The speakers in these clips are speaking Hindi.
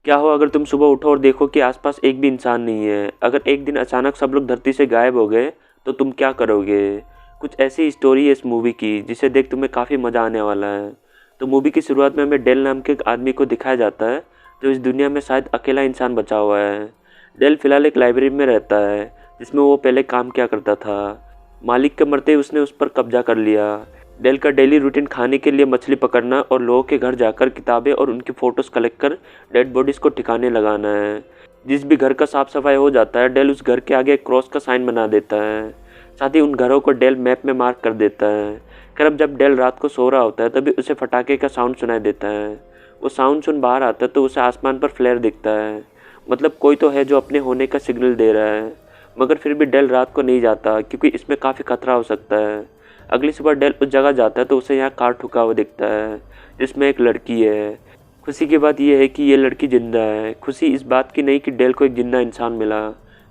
क्या हो अगर तुम सुबह उठो और देखो कि आसपास एक भी इंसान नहीं है। अगर एक दिन अचानक सब लोग धरती से गायब हो गए तो तुम क्या करोगे। कुछ ऐसी स्टोरी है इस मूवी की जिसे देख तुम्हें काफ़ी मज़ा आने वाला है। तो मूवी की शुरुआत में हमें डेल नाम के एक आदमी को दिखाया जाता है जो इस दुनिया में शायद अकेला इंसान बचा हुआ है। डेल फिलहाल एक लाइब्रेरी में रहता है जिसमें वो पहले काम किया करता था। मालिक के मरते ही उसने उस पर कब्जा कर लिया। डेल का डेली रूटीन खाने के लिए मछली पकड़ना और लोगों के घर जाकर किताबें और उनकी फ़ोटोज़ कलेक्ट कर डेड बॉडीज़ को ठिकाने लगाना है। जिस भी घर का साफ सफाई हो जाता है डेल उस घर के आगे एक क्रॉस का साइन बना देता है। साथ ही उन घरों को डेल मैप में मार्क कर देता है। खैर अब जब डेल रात को सो रहा होता है तभी उसे फटाके का साउंड सुनाई देता है। वो साउंड सुन बाहर आता है तो उसे आसमान पर फ्लेयर दिखता है। मतलब कोई तो है जो अपने होने का सिग्नल दे रहा है। मगर फिर भी डेल रात को नहीं जाता क्योंकि इसमें काफ़ी खतरा हो सकता है। अगली सुबह डेल उस जगह जाता है तो उसे यहाँ कार ठुका हुआ दिखता है जिसमें एक लड़की है। खुशी की बात यह है कि ये लड़की जिंदा है। खुशी इस बात की नहीं कि डेल को एक जिंदा इंसान मिला।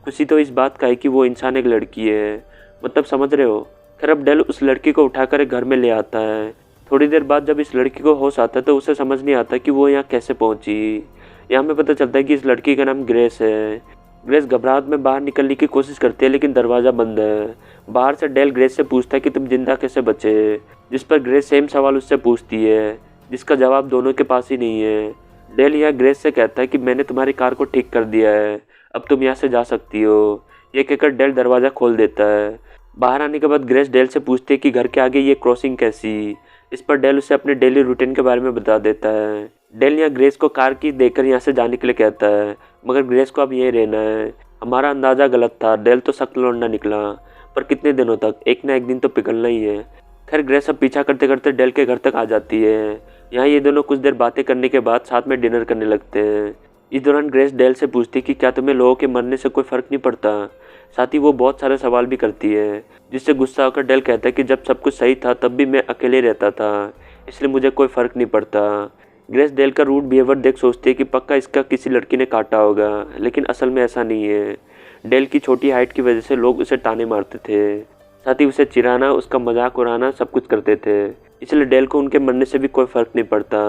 खुशी तो इस बात का है कि वो इंसान एक लड़की है। मतलब समझ रहे हो। खैर अब डेल उस लड़की को उठाकर एक घर में ले आता है। थोड़ी देर बाद जब इस लड़की को होश आता है तो उसे समझ नहीं आता कि वो यहाँ कैसे पहुँची। यहाँ हमें पता चलता है कि इस लड़की का नाम ग्रेस है। ग्रेस घबराहट में बाहर निकलने की कोशिश करती है लेकिन दरवाज़ा बंद है। बाहर से डेल ग्रेस से पूछता है कि तुम जिंदा कैसे बचे। जिस पर ग्रेस सेम सवाल उससे पूछती है जिसका जवाब दोनों के पास ही नहीं है। डेल यह ग्रेस से कहता है कि मैंने तुम्हारी कार को ठीक कर दिया है, अब तुम यहाँ से जा सकती हो। ये कहकर डेल दरवाज़ा खोल देता है। बाहर आने के बाद ग्रेस डेल से पूछती है कि घर के आगे ये क्रॉसिंग कैसी। इस पर डेल उसे अपने डेली रूटीन के बारे में बता देता है। डेल यहाँ ग्रेस को कार की देकर यहाँ से जाने के लिए कहता है मगर ग्रेस को अब यहीं रहना है। हमारा अंदाज़ा गलत था। डेल तो सख्त लौंडा निकला पर कितने दिनों तक, एक ना एक दिन तो पिघलना ही है। खैर ग्रेस अब पीछा करते करते डेल के घर तक आ जाती है। यहाँ ये दोनों कुछ देर बातें करने के बाद साथ में डिनर करने लगते हैं। इस दौरान ग्रेस डेल से पूछती है कि क्या तुम्हें लोगों के मरने से कोई फ़र्क नहीं पड़ता। साथ ही वो बहुत सारे सवाल भी करती है जिससे गुस्सा होकर डेल कहता है कि जब सब कुछ सही था तब भी मैं अकेले रहता था, इसलिए मुझे कोई फ़र्क नहीं पड़ता। ग्रेस डेल का रूड बिहेवियर देख सोचती है कि पक्का इसका किसी लड़की ने काटा होगा, लेकिन असल में ऐसा नहीं है। डेल की छोटी हाइट की वजह से लोग उसे ताने मारते थे। साथ ही उसे चिढ़ाना, उसका मजाक उड़ाना सब कुछ करते थे, इसलिए डेल को उनके मरने से भी कोई फ़र्क नहीं पड़ता।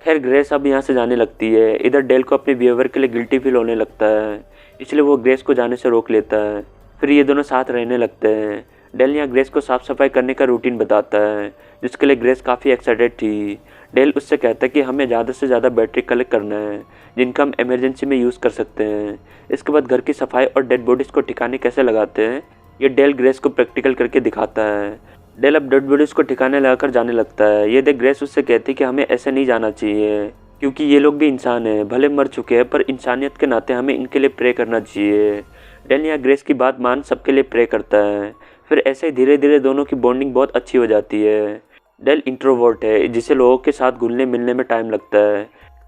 खैर ग्रेस अब यहाँ से जाने लगती है। इधर डेल को अपने बिहेवियर के लिए गिल्टी फील होने लगता है, इसलिए वो ग्रेस को जाने से रोक लेता है। फिर ये दोनों साथ रहने लगते हैं। डेल यहाँ ग्रेस को साफ़ सफाई करने का रूटीन बताता है जिसके लिए ग्रेस काफ़ी एक्साइटेड थी। डेल उससे कहता है कि हमें ज़्यादा से ज़्यादा बैटरी कलेक्ट करना है जिनका हम इमरजेंसी में यूज़ कर सकते हैं। इसके बाद घर की सफाई और डेड बॉडीज़ को ठिकाने कैसे लगाते हैं ये डेल ग्रेस को प्रैक्टिकल करके दिखाता है। डेल अब डेड बॉडीज़ को ठिकाने लगाकर जाने लगता है। ये देख ग्रेस उससे कहती है कि हमें ऐसे नहीं जाना चाहिए क्योंकि ये लोग भी इंसान हैं, भले मर चुके हैं पर इंसानियत के नाते हमें इनके लिए प्रे करना चाहिए। डेल यहाँ ग्रेस की बात मान सबके लिए प्रे करता है। फिर ऐसे ही धीरे धीरे दोनों की बॉन्डिंग बहुत अच्छी हो जाती है। डेल इंट्रोवर्ट है जिसे लोगों के साथ घुलने मिलने में टाइम लगता है,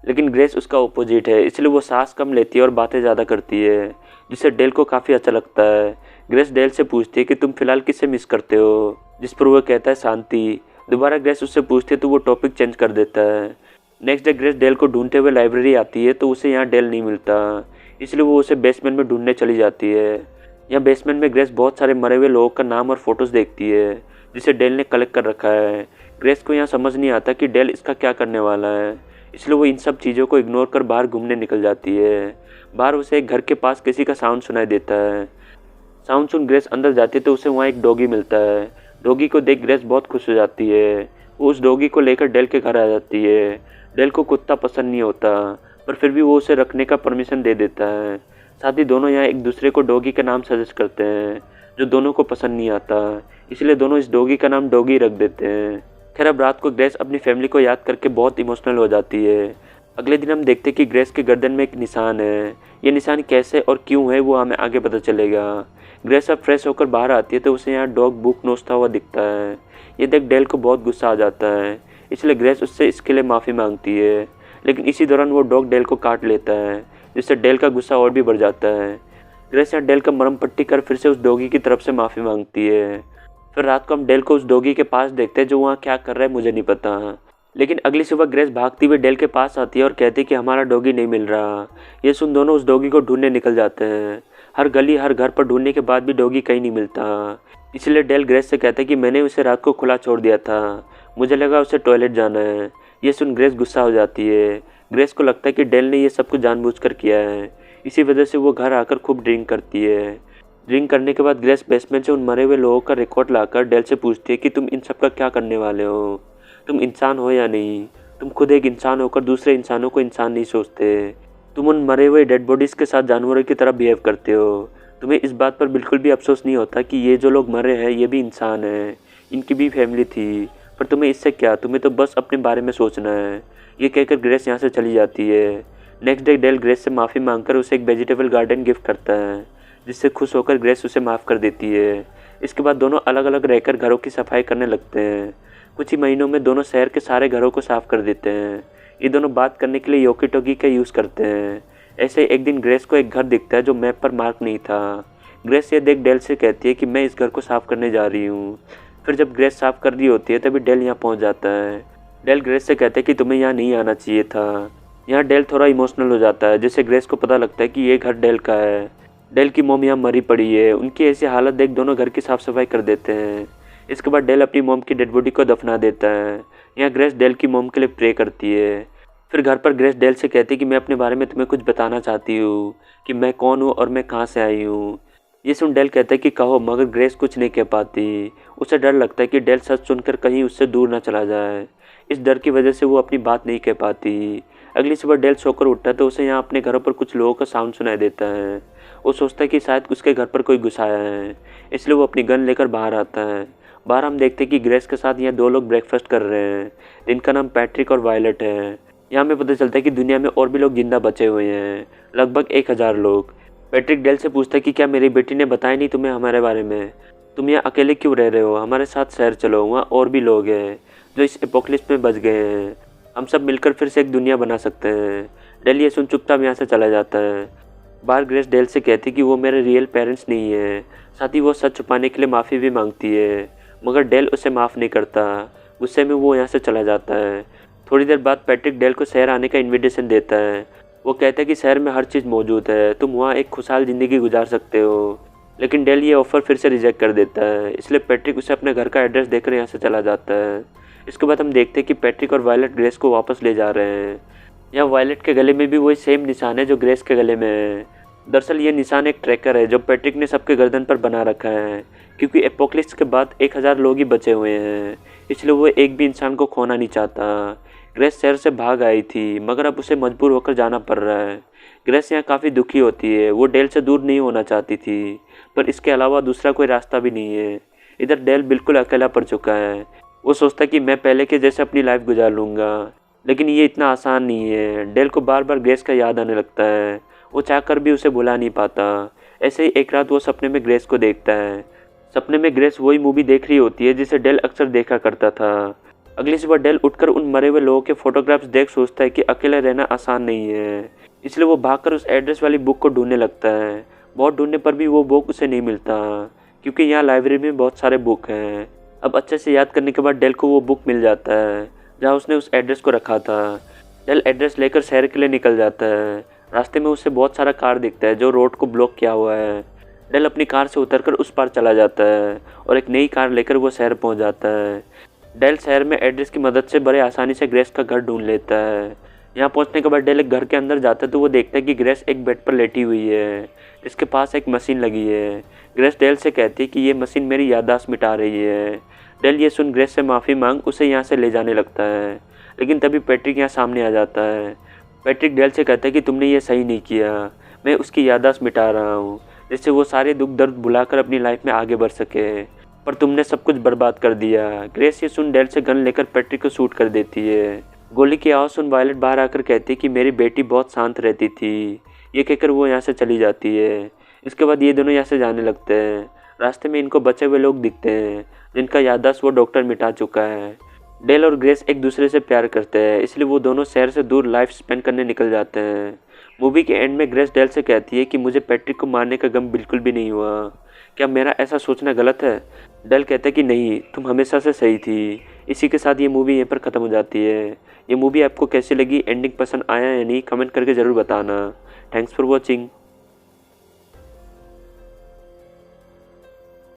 लेकिन ग्रेस उसका ऑपोजिट है, इसलिए वो सांस कम लेती है और बातें ज़्यादा करती है जिससे डेल को काफ़ी अच्छा लगता है। ग्रेस डेल से पूछती है कि तुम फिलहाल किसे मिस करते हो, जिस पर वो कहता है शांति। दोबारा ग्रेस उससे पूछती है तो वो टॉपिक चेंज कर देता है। नेक्स्ट डे ग्रेस डेल को ढूंढते हुए लाइब्रेरी आती है तो उसे यहाँ डेल नहीं मिलता, इसलिए वो उसे बेसमेंट में ढूंढने चली जाती है। यहाँ बेसमेंट में ग्रेस बहुत सारे मरे हुए लोगों का नाम और फोटोज़ देखती है जिसे डेल ने कलेक्ट कर रखा है। ग्रेस को यहाँ समझ नहीं आता कि डेल इसका क्या करने वाला है, इसलिए वो इन सब चीज़ों को इग्नोर कर बाहर घूमने निकल जाती है। बाहर उसे एक घर के पास किसी का साउंड सुनाई देता है। साउंड सुन ग्रेस अंदर जाती है तो उसे वहाँ एक डॉगी मिलता है। डॉगी को देख ग्रेस बहुत खुश हो जाती है। वो उस डॉगी को लेकर डेल के घर आ जाती है। डेल को कुत्ता पसंद नहीं होता पर फिर भी वो उसे रखने का परमिशन दे देता है। साथ ही दोनों यहाँ एक दूसरे को डॉगी का नाम सजेस्ट करते हैं जो दोनों को पसंद नहीं आता, इसलिए दोनों इस डॉगी का नाम डॉगी रख देते हैं। खैर अब रात को ग्रेस अपनी फैमिली को याद करके बहुत इमोशनल हो जाती है। अगले दिन हम देखते हैं कि ग्रेस के गर्दन में एक निशान है। ये निशान कैसे और क्यों है वो हमें आगे पता चलेगा। ग्रेस अब फ्रेश होकर बाहर आती है तो उसे यहाँ डॉग बुक नोचता हुआ दिखता है। ये देख डेल को बहुत गुस्सा आ जाता है, इसलिए ग्रेस उससे इसके लिए माफ़ी मांगती है, लेकिन इसी दौरान वो डॉग डेल को काट लेता है जिससे डेल का गुस्सा और भी बढ़ जाता है। ग्रेस यहाँ डेल का मरहम पट्टी कर फिर से उस डॉगी की तरफ से माफ़ी मांगती है। फिर रात को हम डेल को उस डॉगी के पास देखते हैं जो वहाँ क्या कर रहा है मुझे नहीं पता, लेकिन अगली सुबह ग्रेस भागती हुई डेल के पास आती है और कहती है कि हमारा डॉगी नहीं मिल रहा। ये सुन दोनों उस डॉगी को ढूंढने निकल जाते हैं। हर गली हर घर पर ढूंढने के बाद भी डॉगी कहीं नहीं मिलता, इसलिए डेल ग्रेस से कहता है कि मैंने उसे रात को खुला छोड़ दिया था, मुझे लगा उसे टॉयलेट जाना है। ये सुन ग्रेस गुस्सा हो जाती है। ग्रेस को लगता है कि डेल ने ये सब कुछ जानबूझकर किया है। इसी वजह से वो घर आकर खूब ड्रिंक करती है। ड्रिंक करने के बाद ग्रेस बेसमेंट से उन मरे हुए लोगों का रिकॉर्ड लाकर डेल से पूछती है कि तुम इन सब का क्या करने वाले हो, तुम इंसान हो या नहीं। तुम खुद एक इंसान होकर दूसरे इंसानों को इंसान नहीं सोचते। तुम उन मरे हुए डेड बॉडीज़ के साथ जानवरों की तरह बिहेव करते हो। तुम्हें इस बात पर बिल्कुल भी अफसोस नहीं होता कि ये जो लोग मरे हैं ये भी इंसान हैं, इनकी भी फैमिली थी। पर तुम्हें इससे क्या, तुम्हें तो बस अपने बारे में सोचना है। ये कहकर ग्रेस यहाँ से चली जाती है। नेक्स्ट डे डेल ग्रेस से माफ़ी मांगकर उसे एक वेजिटेबल गार्डन गिफ्ट करता है, जिससे खुश होकर ग्रेस उसे माफ़ कर देती है। इसके बाद दोनों अलग अलग रहकर घरों की सफाई करने लगते हैं। कुछ ही महीनों में दोनों शहर के सारे घरों को साफ कर देते हैं। ये दोनों बात करने के लिए योकी टोकी का यूज़ करते हैं। ऐसे ही एक दिन ग्रेस को एक घर दिखता है जो मैप पर मार्क नहीं था। ग्रेस ये देख डेल से कहती है कि मैं इस घर को साफ़ करने जा रही हूँ। फिर जब ग्रेस साफ़ कर रही होती है तभी डेल यहाँ पहुँच जाता है। डेल ग्रेस से कहते हैं कि तुम्हें यहाँ नहीं आना चाहिए था। यहाँ डेल थोड़ा इमोशनल हो जाता है, जिससे ग्रेस को पता लगता है कि ये घर डेल का है। डेल की मॉम यहाँ मरी पड़ी है। उनकी ऐसी हालत देख दोनों घर की साफ़ सफाई कर देते हैं। इसके बाद डेल अपनी मॉम की डेड बॉडी को दफना देता है। यहाँ ग्रेस डेल की मॉम के लिए प्रे करती है। फिर घर पर ग्रेस डेल से कहती है कि मैं अपने बारे में तुम्हें कुछ बताना चाहती हूँ, कि मैं कौन हूँ और मैं कहाँ से आई हूँ। ये सुन डेल कहता है कि कहो, मगर ग्रेस कुछ नहीं कह पाती। उसे डर लगता है कि डेल सच सुनकर कहीं उससे दूर ना चला जाए। इस डर की वजह से वो अपनी बात नहीं कह पाती। अगली सुबह डेल सोकर उठता है तो उसे यहाँ अपने घरों पर कुछ लोगों का साउंड सुनाई देता है। वो सोचता है कि शायद उसके घर पर कोई घुस आया है, इसलिए वो अपनी गन लेकर बाहर आता है। बाहर हम देखते हैं कि ग्रेस के साथ यहाँ दो लोग ब्रेकफास्ट कर रहे हैं, जिनका नाम पैट्रिक और वायलेट है। यहाँ हमें पता चलता है कि दुनिया में और भी लोग जिंदा बचे हुए हैं, लगभग 1000 लोग। पैट्रिक डेल से पूछता है कि क्या मेरी बेटी ने बताया नहीं तुम्हें हमारे बारे में? तुम यहाँ अकेले क्यों रह रहे हो? हमारे साथ शहर चलो, वहाँ और भी लोग हैं जो इस एपोकलिप्स में बच गए हैं। हम सब मिलकर फिर से एक दुनिया बना सकते हैं। डेल ये सुन चुपचाप यहाँ से चला जाता है। बाहर ग्रेस डेल से कहती कि वो मेरे रियल पेरेंट्स नहीं है। साथ ही वो सच छुपाने के लिए माफ़ी भी मांगती है, मगर डेल उसे माफ़ नहीं करता। गुस्से में वो यहाँ से चला जाता है। थोड़ी देर बाद पैट्रिक डेल को शहर आने का इन्विटेशन देता है। वो कहता है कि शहर में हर चीज़ मौजूद है, तुम वहाँ एक खुशहाल ज़िंदगी गुजार सकते हो। लेकिन डेल ये ऑफ़र फिर से रिजेक्ट कर देता है, इसलिए पैट्रिक उसे अपने घर का एड्रेस देकर यहाँ से चला जाता है। इसके बाद हम देखते हैं कि पैट्रिक और वायलेट ग्रेस को वापस ले जा रहे हैं। यहाँ वायलेट के गले में भी वही सेम निशान है जो ग्रेस के गले में है। दरअसल ये निशान एक ट्रैकर है जो पैट्रिक ने सबके गर्दन पर बना रखा है, क्योंकि एपोकलिप्स के बाद 1000 लोग ही बचे हुए हैं, इसलिए वो एक भी इंसान को खोना नहीं चाहता। ग्रेस शहर से भाग आई थी, मगर अब उसे मजबूर होकर जाना पड़ रहा है। ग्रेस यहाँ काफ़ी दुखी होती है। वो डेल से दूर नहीं होना चाहती थी, पर इसके अलावा दूसरा कोई रास्ता भी नहीं है। इधर डेल बिल्कुल अकेला पड़ चुका है। वो सोचता है कि मैं पहले के जैसे अपनी लाइफ गुजार लूँगा, लेकिन ये इतना आसान नहीं है। डेल को बार बार ग्रेस का याद आने लगता है। वो चाहकर भी उसे भुला नहीं पाता। ऐसे ही एक रात वो सपने में ग्रेस को देखता है। सपने में ग्रेस वही मूवी देख रही होती है जिसे डेल अक्सर देखा करता था। अगली सुबह डेल उठकर उन मरे हुए लोगों के फोटोग्राफ्स देख सोचता है कि अकेले रहना आसान नहीं है, इसलिए वो भागकर उस एड्रेस वाली बुक को ढूंढने लगता है। बहुत ढूंढने पर भी वो बुक उसे नहीं मिलता, क्योंकि यहाँ लाइब्रेरी में बहुत सारे बुक हैं। अब अच्छे से याद करने के बाद डेल को वो बुक मिल जाता है जहाँ उसने उस एड्रेस को रखा था। डेल एड्रेस लेकर शहर के लिए निकल जाता है। रास्ते में उसे बहुत सारा कार दिखता है जो रोड को ब्लॉक किया हुआ है। डेल अपनी कार से उतरकर उस पार चला जाता है और एक नई कार लेकर वो शहर पहुंच जाता है। डेल शहर में एड्रेस की मदद से बड़े आसानी से ग्रेस का घर ढूंढ लेता है। यहाँ पहुंचने के बाद डेल एक घर के अंदर जाता है तो वो देखता है कि ग्रेस एक बेड पर लेटी हुई है, इसके पास एक मशीन लगी है। ग्रेस डेल से कहती है कि ये मशीन मेरी याददाश्त मिटा रही है। डेल ये सुन ग्रेस से माफ़ी मांग उसे यहाँ से ले जाने लगता है, लेकिन तभी पैट्रिक यहाँ सामने आ जाता है। पैट्रिक डेल से कहता है कि तुमने ये सही नहीं किया, मैं उसकी याददाश्त मिटा रहा हूँ जिससे वो सारे दुख दर्द भुलाकर अपनी लाइफ में आगे बढ़ सके, पर तुमने सब कुछ बर्बाद कर दिया। ग्रेस ये सुन डेल से गन लेकर पैट्रिक को शूट कर देती है। गोली की आवाज़ सुन वायलेट बाहर आकर कहती है कि मेरी बेटी बहुत शांत रहती थी। ये कहकर वो यहाँ से चली जाती है। इसके बाद ये दोनों यहाँ से जाने लगते हैं। रास्ते में इनको बचे हुए लोग दिखते हैं जिनका याददाश्त वो डॉक्टर मिटा चुका है। डेल और ग्रेस एक दूसरे से प्यार करते हैं, इसलिए वो दोनों शहर से दूर लाइफ स्पेंड करने निकल जाते हैं। मूवी के एंड में ग्रेस डेल से कहती है कि मुझे पैट्रिक को मारने का गम बिल्कुल भी नहीं हुआ, क्या मेरा ऐसा सोचना गलत है? डेल कहता है कि नहीं, तुम हमेशा से सही थी। इसी के साथ ये मूवी यहीं पर ख़त्म हो जाती है। ये मूवी आपको कैसी लगी, एंडिंग पसंद आया या नहीं, कमेंट करके ज़रूर बताना। Thanks for watching.